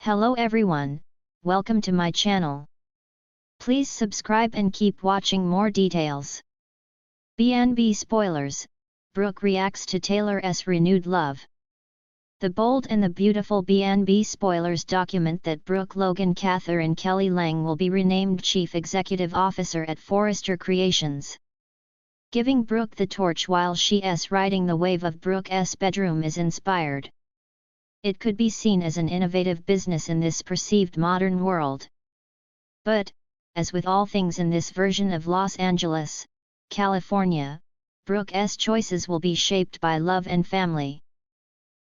Hello everyone, welcome to my channel. Please subscribe and keep watching more details. BNB spoilers, Brooke reacts to Taylor's renewed love. The bold and the beautiful BNB spoilers document that Brooke Logan Catherine Kelly Lang will be renamed Chief Executive Officer at Forrester Creations. Giving Brooke the torch while she's riding the wave of Brooke's bedroom is inspired. It could be seen as an innovative business in this perceived modern world. But, as with all things in this version of Los Angeles, California, Brooke's choices will be shaped by love and family.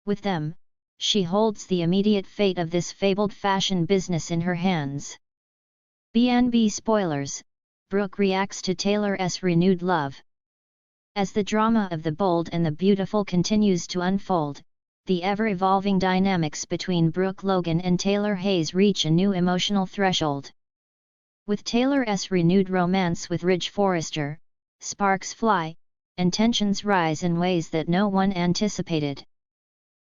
With them, she holds the immediate fate of this fabled fashion business in her hands. BNB spoilers, Brooke reacts to Taylor's renewed love. As the drama of the bold and the beautiful continues to unfold, the ever-evolving dynamics between Brooke Logan and Taylor Hayes reach a new emotional threshold. With Taylor's renewed romance with Ridge Forrester, sparks fly, and tensions rise in ways that no one anticipated.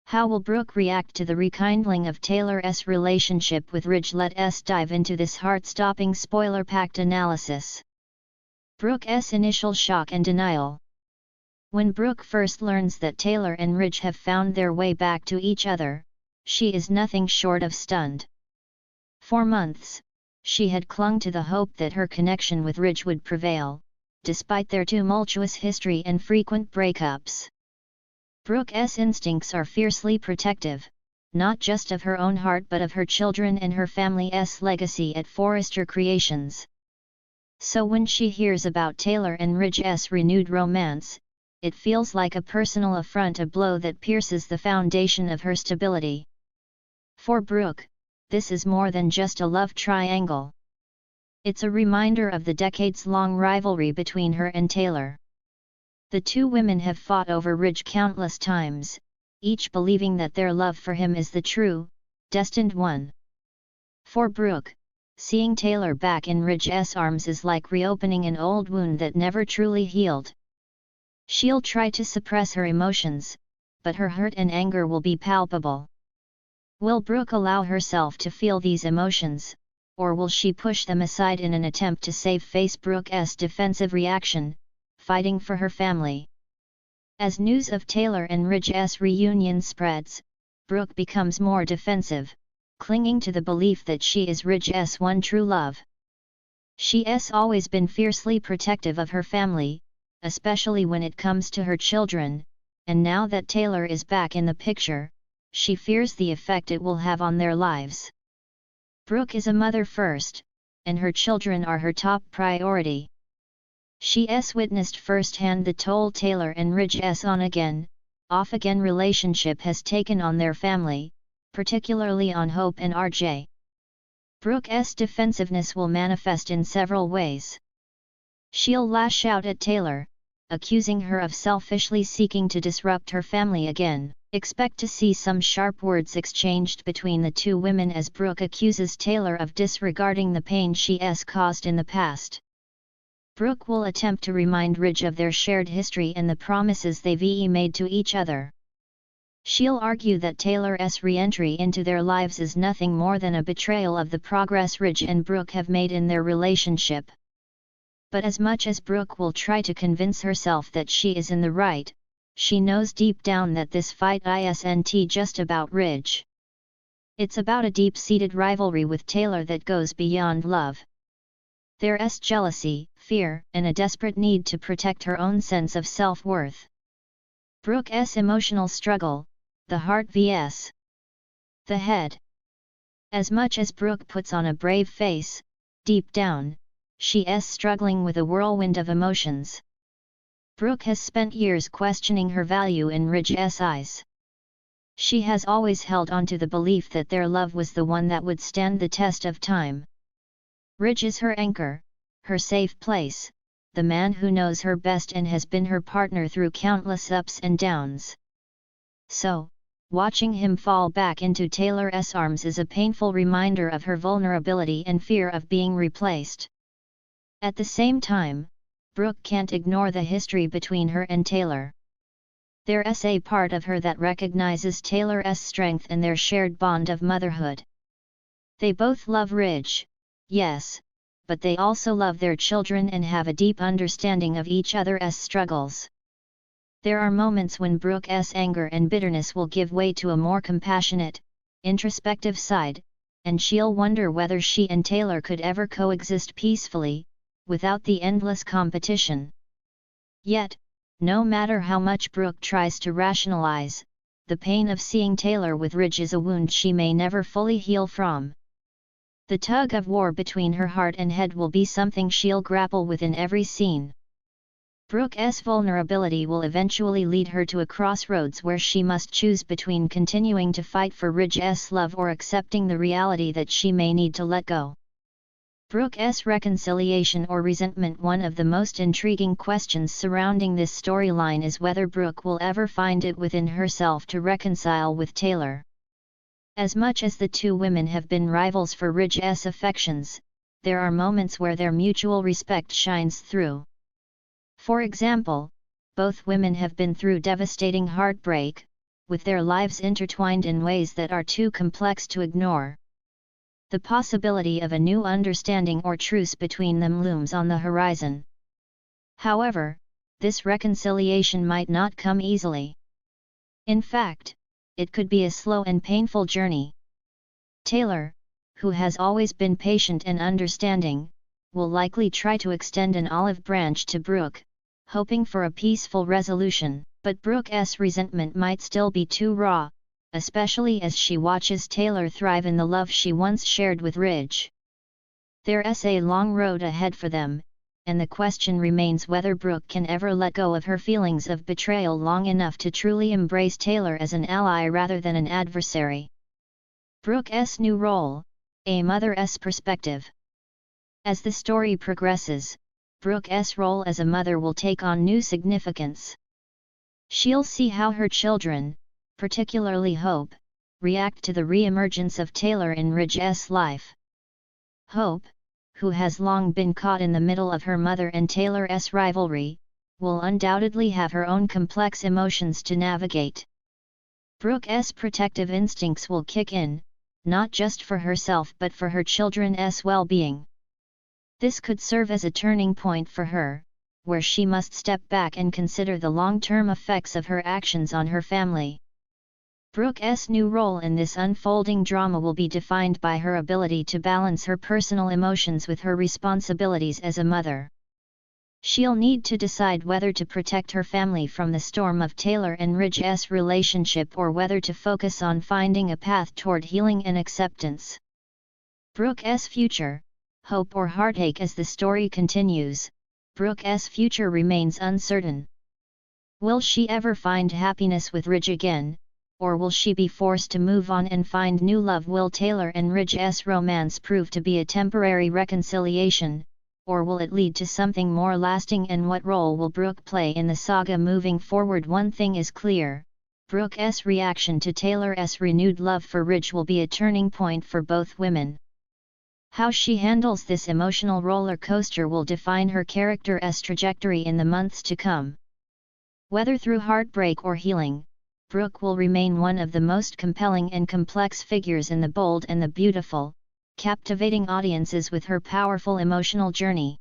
How will Brooke react to the rekindling of Taylor's relationship with Ridge? Let's dive into this heart-stopping spoiler-packed analysis. Brooke's initial shock and denial. When Brooke first learns that Taylor and Ridge have found their way back to each other, she is nothing short of stunned. For months, she had clung to the hope that her connection with Ridge would prevail, despite their tumultuous history and frequent breakups. Brooke's instincts are fiercely protective, not just of her own heart but of her children and her family's legacy at Forrester Creations. So when she hears about Taylor and Ridge's renewed romance, it feels like a personal affront, a blow that pierces the foundation of her stability. For Brooke, this is more than just a love triangle. It's a reminder of the decades-long rivalry between her and Taylor. The two women have fought over Ridge countless times, each believing that their love for him is the true, destined one. For Brooke, seeing Taylor back in Ridge's arms is like reopening an old wound that never truly healed. She'll try to suppress her emotions, but her hurt and anger will be palpable. Will Brooke allow herself to feel these emotions, or will she push them aside in an attempt to save face? Brooke's defensive reaction, fighting for her family. As news of Taylor and Ridge's reunion spreads, Brooke becomes more defensive, clinging to the belief that she is Ridge's one true love. She's always been fiercely protective of her family, especially when it comes to her children, and now that Taylor is back in the picture, she fears the effect it will have on their lives. Brooke is a mother first, and her children are her top priority. She's witnessed firsthand the toll Taylor and Ridge's on-again, off-again relationship has taken on their family, particularly on Hope and RJ. Brooke's defensiveness will manifest in several ways. She'll lash out at Taylor, accusing her of selfishly seeking to disrupt her family again. Expect to see some sharp words exchanged between the two women as Brooke accuses Taylor of disregarding the pain she's caused in the past. Brooke will attempt to remind Ridge of their shared history and the promises they've made to each other. She'll argue that Taylor's re-entry into their lives is nothing more than a betrayal of the progress Ridge and Brooke have made in their relationship. But as much as Brooke will try to convince herself that she is in the right, she knows deep down that this fight isn't just about Ridge. It's about a deep-seated rivalry with Taylor that goes beyond love. There's jealousy, fear, and a desperate need to protect her own sense of self-worth. Brooke's emotional struggle, the heart vs. the head. As much as Brooke puts on a brave face, deep down, she's struggling with a whirlwind of emotions. Brooke has spent years questioning her value in Ridge's eyes. She has always held on to the belief that their love was the one that would stand the test of time. Ridge is her anchor, her safe place, the man who knows her best and has been her partner through countless ups and downs. So, watching him fall back into Taylor's arms is a painful reminder of her vulnerability and fear of being replaced. At the same time, Brooke can't ignore the history between her and Taylor. There's a part of her that recognizes Taylor's strength and their shared bond of motherhood. They both love Ridge, yes, but they also love their children and have a deep understanding of each other's struggles. There are moments when Brooke's anger and bitterness will give way to a more compassionate, introspective side, and she'll wonder whether she and Taylor could ever coexist peacefully, without the endless competition. Yet, no matter how much Brooke tries to rationalize, the pain of seeing Taylor with Ridge is a wound she may never fully heal from. The tug of war between her heart and head will be something she'll grapple with in every scene. Brooke's vulnerability will eventually lead her to a crossroads where she must choose between continuing to fight for Ridge's love or accepting the reality that she may need to let go. Brooke's reconciliation or resentment. One of the most intriguing questions surrounding this storyline is whether Brooke will ever find it within herself to reconcile with Taylor. As much as the two women have been rivals for Ridge's affections, there are moments where their mutual respect shines through. For example, both women have been through devastating heartbreak, with their lives intertwined in ways that are too complex to ignore. The possibility of a new understanding or truce between them looms on the horizon. However, this reconciliation might not come easily. In fact, it could be a slow and painful journey. Taylor, who has always been patient and understanding, will likely try to extend an olive branch to Brooke, hoping for a peaceful resolution, but Brooke's resentment might still be too raw, especially as she watches Taylor thrive in the love she once shared with Ridge. There's a long road ahead for them, and the question remains whether Brooke can ever let go of her feelings of betrayal long enough to truly embrace Taylor as an ally rather than an adversary. Brooke's new role, a mother's perspective. As the story progresses, Brooke's role as a mother will take on new significance. She'll see how her children, particularly Hope, react to the re-emergence of Taylor in Ridge's life. Hope, who has long been caught in the middle of her mother and Taylor's rivalry, will undoubtedly have her own complex emotions to navigate. Brooke's protective instincts will kick in, not just for herself but for her children's well-being. This could serve as a turning point for her, where she must step back and consider the long-term effects of her actions on her family. Brooke's new role in this unfolding drama will be defined by her ability to balance her personal emotions with her responsibilities as a mother. She'll need to decide whether to protect her family from the storm of Taylor and Ridge's relationship or whether to focus on finding a path toward healing and acceptance. Brooke's future, hope or heartache. As the story continues, Brooke's future remains uncertain. Will she ever find happiness with Ridge again, or will she be forced to move on and find new love? Will Taylor and Ridge's romance prove to be a temporary reconciliation, or will it lead to something more lasting? And what role will Brooke play in the saga moving forward? One thing is clear: Brooke's reaction to Taylor's renewed love for Ridge will be a turning point for both women. How she handles this emotional roller coaster will define her character's trajectory in the months to come. Whether through heartbreak or healing, Brooke will remain one of the most compelling and complex figures in The Bold and the Beautiful, captivating audiences with her powerful emotional journey.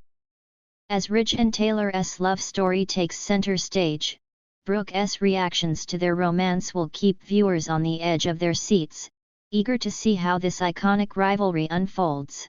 As Ridge and Taylor's love story takes center stage, Brooke's reactions to their romance will keep viewers on the edge of their seats, eager to see how this iconic rivalry unfolds.